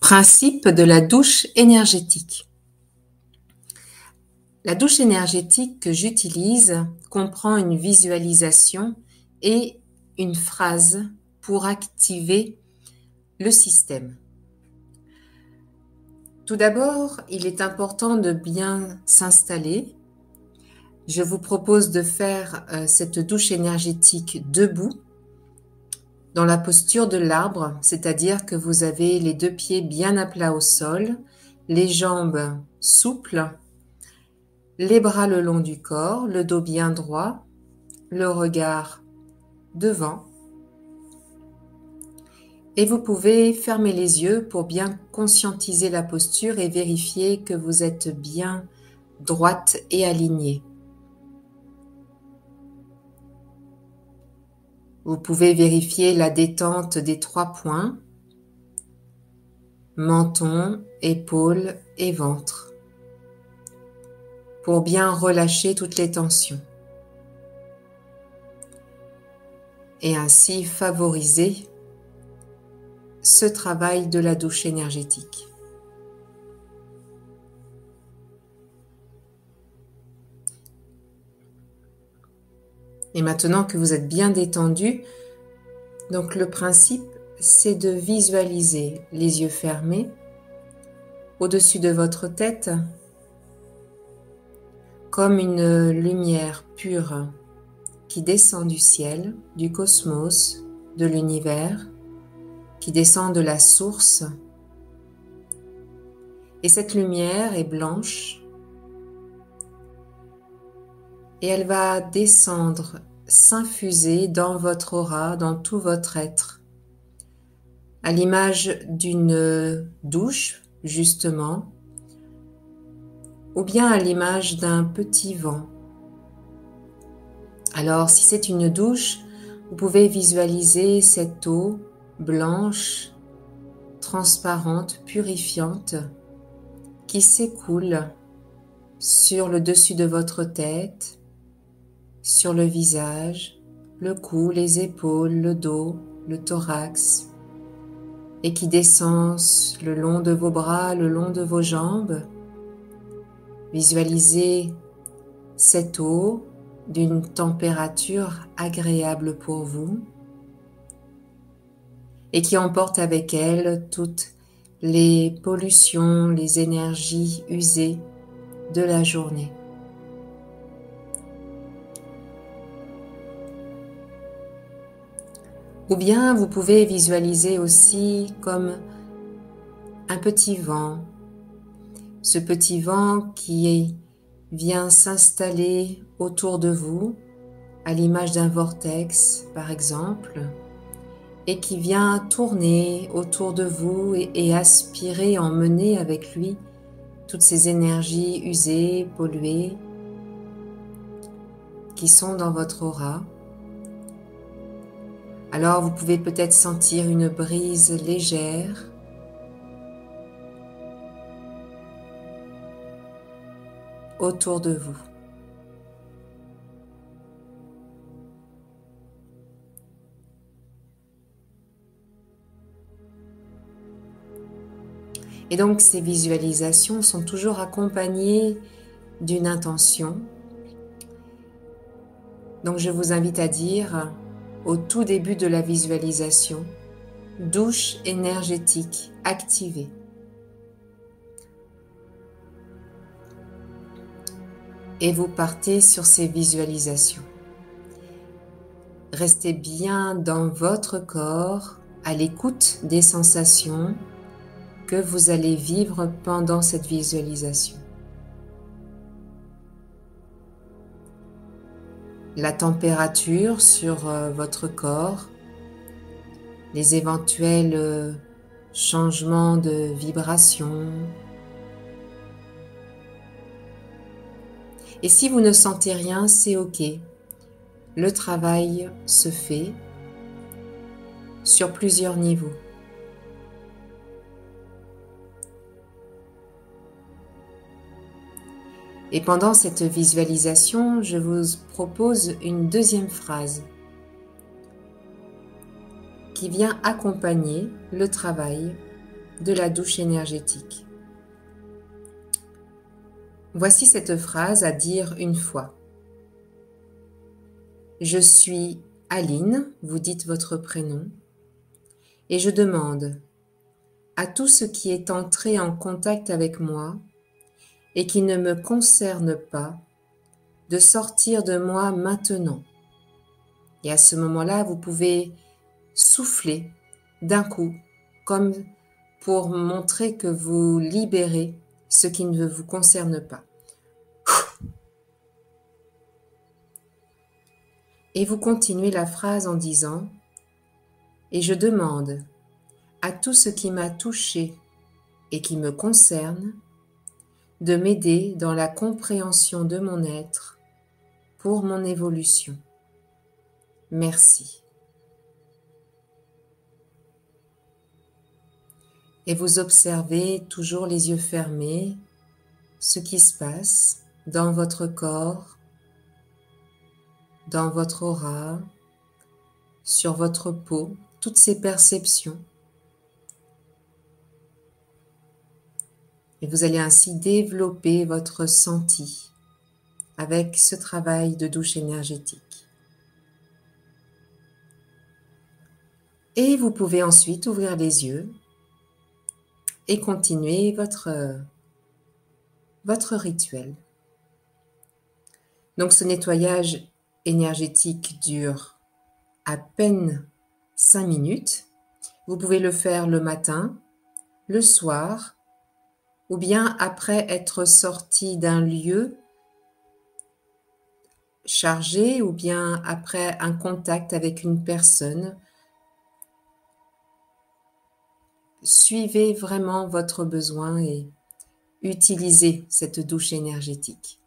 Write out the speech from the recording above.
Principe de la douche énergétique. La douche énergétique que j'utilise comprend une visualisation et une phrase pour activer le système. Tout d'abord, il est important de bien s'installer. Je vous propose de faire cette douche énergétique debout, dans la posture de l'arbre, c'est-à-dire que vous avez les deux pieds bien à plat au sol, les jambes souples, les bras le long du corps, le dos bien droit, le regard devant. Et vous pouvez fermer les yeux pour bien conscientiser la posture et vérifier que vous êtes bien droite et alignée. Vous pouvez vérifier la détente des 3 points, menton, épaules et ventre, pour bien relâcher toutes les tensions et ainsi favoriser ce travail de la douche énergétique. Et maintenant que vous êtes bien détendu, donc le principe, c'est de visualiser les yeux fermés au-dessus de votre tête comme une lumière pure qui descend du ciel, du cosmos, de l'univers, qui descend de la source. Et cette lumière est blanche et elle va descendre, s'infuser dans votre aura, dans tout votre être, à l'image d'une douche, justement, ou bien à l'image d'un petit vent. Alors, si c'est une douche, vous pouvez visualiser cette eau blanche, transparente, purifiante, qui s'écoule sur le dessus de votre tête, sur le visage, le cou, les épaules, le dos, le thorax, et qui descend le long de vos bras, le long de vos jambes. Visualisez cette eau d'une température agréable pour vous et qui emporte avec elle toutes les pollutions, les énergies usées de la journée. Ou bien vous pouvez visualiser aussi comme un petit vent, ce petit vent qui vient s'installer autour de vous, à l'image d'un vortex par exemple, et qui vient tourner autour de vous et aspirer, emmener avec lui toutes ces énergies usées, polluées, qui sont dans votre aura. Alors vous pouvez peut-être sentir une brise légère, autour de vous. Et donc ces visualisations sont toujours accompagnées d'une intention. Donc je vous invite à dire au tout début de la visualisation, douche énergétique activée. Et vous partez sur ces visualisations. Restez bien dans votre corps, à l'écoute des sensations que vous allez vivre pendant cette visualisation. La température sur votre corps, les éventuels changements de vibration. Et si vous ne sentez rien, c'est OK. Le travail se fait sur plusieurs niveaux. Et pendant cette visualisation, je vous propose une deuxième phrase qui vient accompagner le travail de la douche énergétique. Voici cette phrase à dire une fois. Je suis Aline, vous dites votre prénom, et je demande à tout ce qui est entré en contact avec moi et qui ne me concerne pas de sortir de moi maintenant. Et à ce moment-là, vous pouvez souffler d'un coup, comme pour montrer que vous libérez ce qui ne vous concerne pas. Et vous continuez la phrase en disant « Et je demande à tout ce qui m'a touché et qui me concerne de m'aider dans la compréhension de mon être pour mon évolution. Merci. » Et vous observez toujours les yeux fermés ce qui se passe dans votre corps, dans votre aura, sur votre peau, toutes ces perceptions. Et vous allez ainsi développer votre senti avec ce travail de douche énergétique. Et vous pouvez ensuite ouvrir les yeux et continuer votre rituel. Donc ce nettoyage énergétique dure à peine 5 minutes. Vous pouvez le faire le matin, le soir, ou bien après être sorti d'un lieu chargé, ou bien après un contact avec une personne. Suivez vraiment votre besoin et utilisez cette douche énergétique.